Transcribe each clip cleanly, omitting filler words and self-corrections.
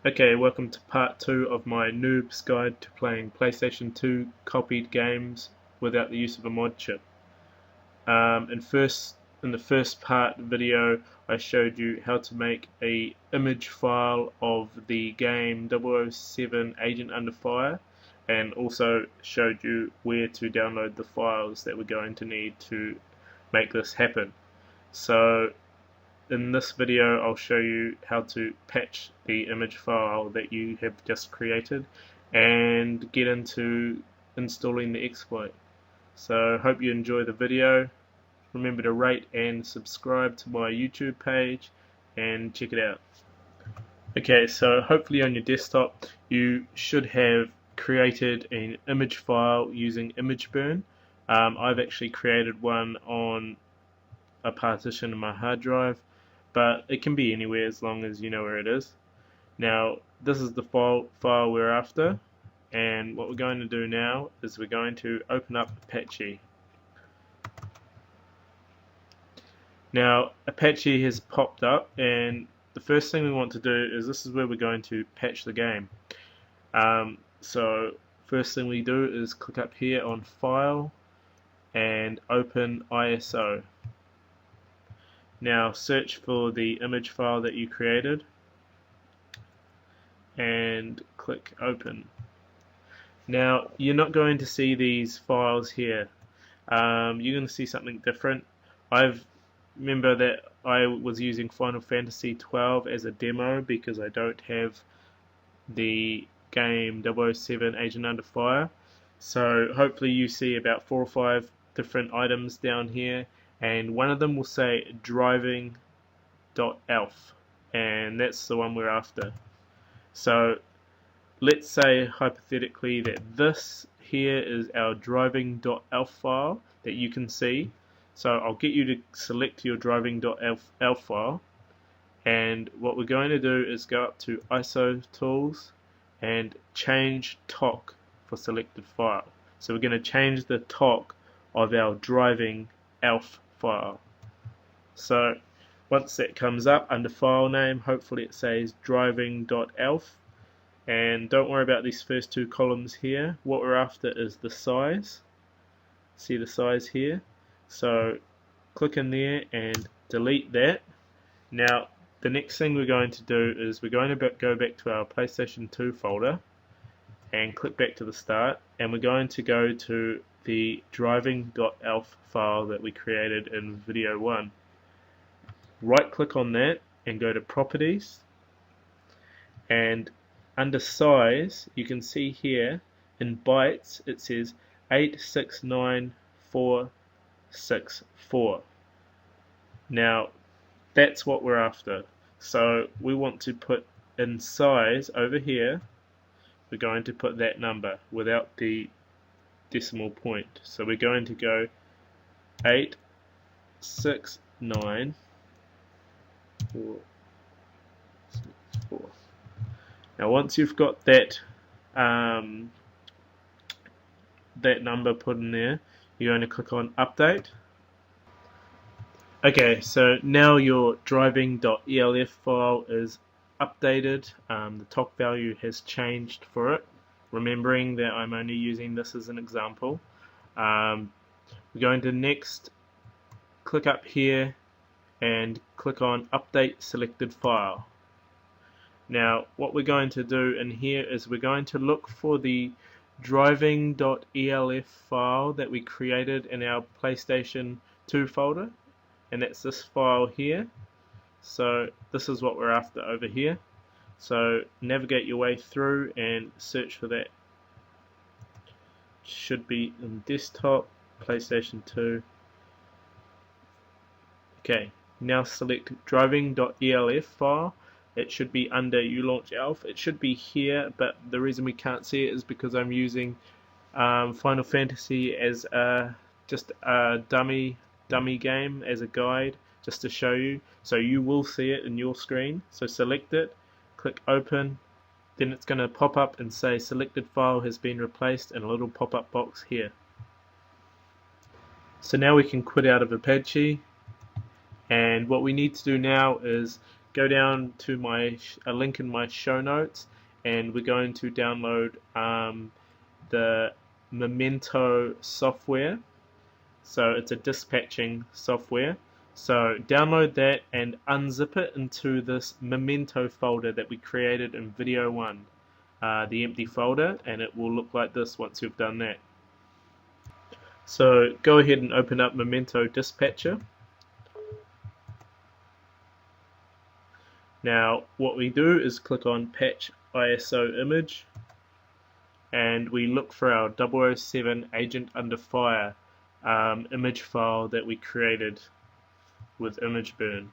Okay, welcome to part 2 of my noobs guide to playing PlayStation 2 copied games without the use of a mod chip. In the first part video I showed you how to make a image file of the game 007 Agent Under Fire, and also showed you where to download the files that we're going to need to make this happen. So in this video I'll show you how to patch the image file that you have just created and get into installing the exploit. So hope you enjoy the video. Remember to rate and subscribe to my YouTube page and check it out. Okay, so hopefully on your desktop you should have created an image file using ImageBurn. I've actually created one on a partition in my hard drive, but it can be anywhere as long as you know where it is. Now this is the file we're after, and what we're going to do now is we're going to open up Apache. Now Apache has popped up, and the first thing we want to do is this is where we're going to patch the game. So first thing we do is click up here on File and open ISO. Now search for the image file that you created and click open. Now you're not going to see these files here. You're going to see something different. Remember that I was using Final Fantasy 12 as a demo because I don't have the game 007 Agent Under Fire. So hopefully you see about 4 or 5 different items down here, and one of them will say driving.elf, and that's the one we're after. So let's say hypothetically that this here is our driving.elf file that you can see. So I'll get you to select your driving.elf file, and what we're going to do is go up to ISO tools and change TOC for selected file. So we're going to change the TOC of our driving.elf file. So once that comes up under file name, hopefully it says driving.elf, and don't worry about these first 2 columns here. What we're after is the size. See the size here? So click in there and delete that. Now the next thing we're going to do is we're going to go back to our PlayStation 2 folder and click back to the start, and we're going to go to the driving.elf file that we created in video 1. Right click on that and go to properties, and under size you can see here in bytes it says 869464. Now that's what we're after. So we want to put in size over here, we're going to put that number without the decimal point. So we're going to go 869464. Now once you've got that that number put in there, you're going to click on update. Okay, so now your driving.elf file is updated. The TOC value has changed for it, remembering that I'm only using this as an example. We're going to next click up here and click on update selected file. Now what we're going to do in here is we're going to look for the driving.elf file that we created in our PlayStation 2 folder, and that's this file here. So this is what we're after over here. So navigate your way through and search for that. Should be in desktop, PlayStation 2. Okay, now select driving.elf file. It should be under uLaunch.elf. It should be here, but the reason we can't see it is because I'm using Final Fantasy as just a dummy game as a guide, just to show you. So you will see it in your screen. So select it, click open, then it's going to pop up and say selected file has been replaced in a little pop-up box here. So now we can quit out of Apache, and what we need to do now is go down to a link in my show notes, and we're going to download the Memento software. So it's a dispatching software. So download that and unzip it into this Memento folder that we created in video 1, the empty folder, and it will look like this once you've done that. So go ahead and open up Memento Dispatcher. Now what we do is click on Patch ISO Image, and we look for our 007 Agent Under Fire image file that we created with image burn.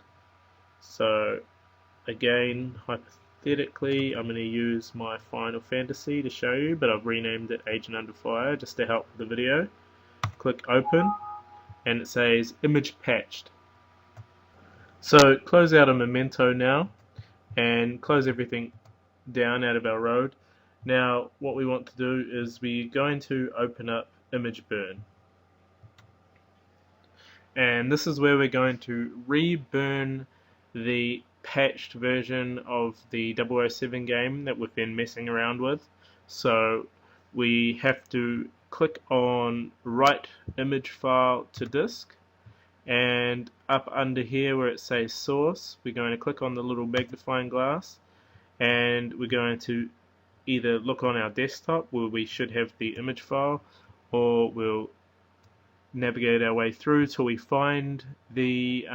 So again, hypothetically, I'm going to use my Final Fantasy to show you, but I've renamed it Agent Under Fire just to help with the video. Click open, and it says image patched. So close out a Memento now, and close everything down out of our road. Now what we want to do is we're going to open up image burn. And this is where we're going to re-burn the patched version of the 007 game that we've been messing around with. So we have to click on Write Image File to Disk, and up under here where it says Source, we're going to click on the little magnifying glass, and we're going to either look on our desktop where we should have the image file, or we'll navigate our way through till we find the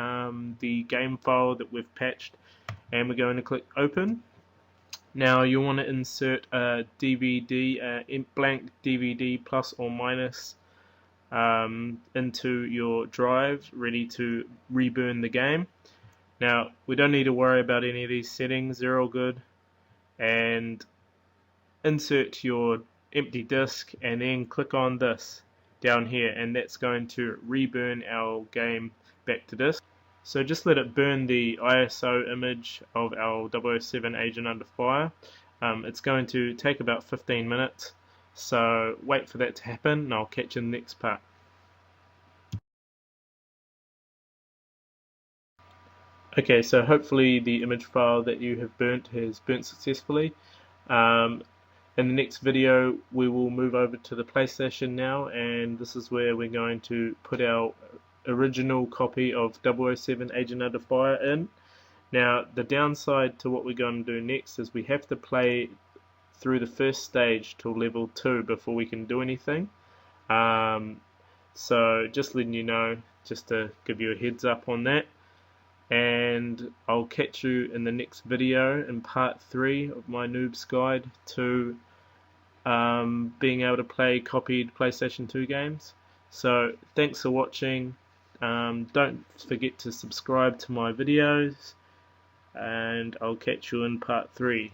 game file that we've patched, and we're going to click open. Now you want to insert a DVD, blank DVD plus or minus into your drive, ready to reburn the game. Now we don't need to worry about any of these settings, they're all good. And insert your empty disk, and then click on this down here, and that's going to reburn our game back to disk. So just let it burn the ISO image of our 007 Agent Under Fire. It's going to take about 15 minutes, so wait for that to happen, and I'll catch you in the next part. Okay, so hopefully the image file that you have burnt has burnt successfully. In the next video we will move over to the PlayStation now, and this is where we're going to put our original copy of 007 Agent Under Fire in. Now the downside to what we're going to do next is we have to play through the first stage till level 2 before we can do anything. So just letting you know, just to give you a heads up on that. And I'll catch you in the next video in part 3 of my noobs guide to being able to play copied PlayStation 2 games. So thanks for watching. Don't forget to subscribe to my videos, and I'll catch you in part 3.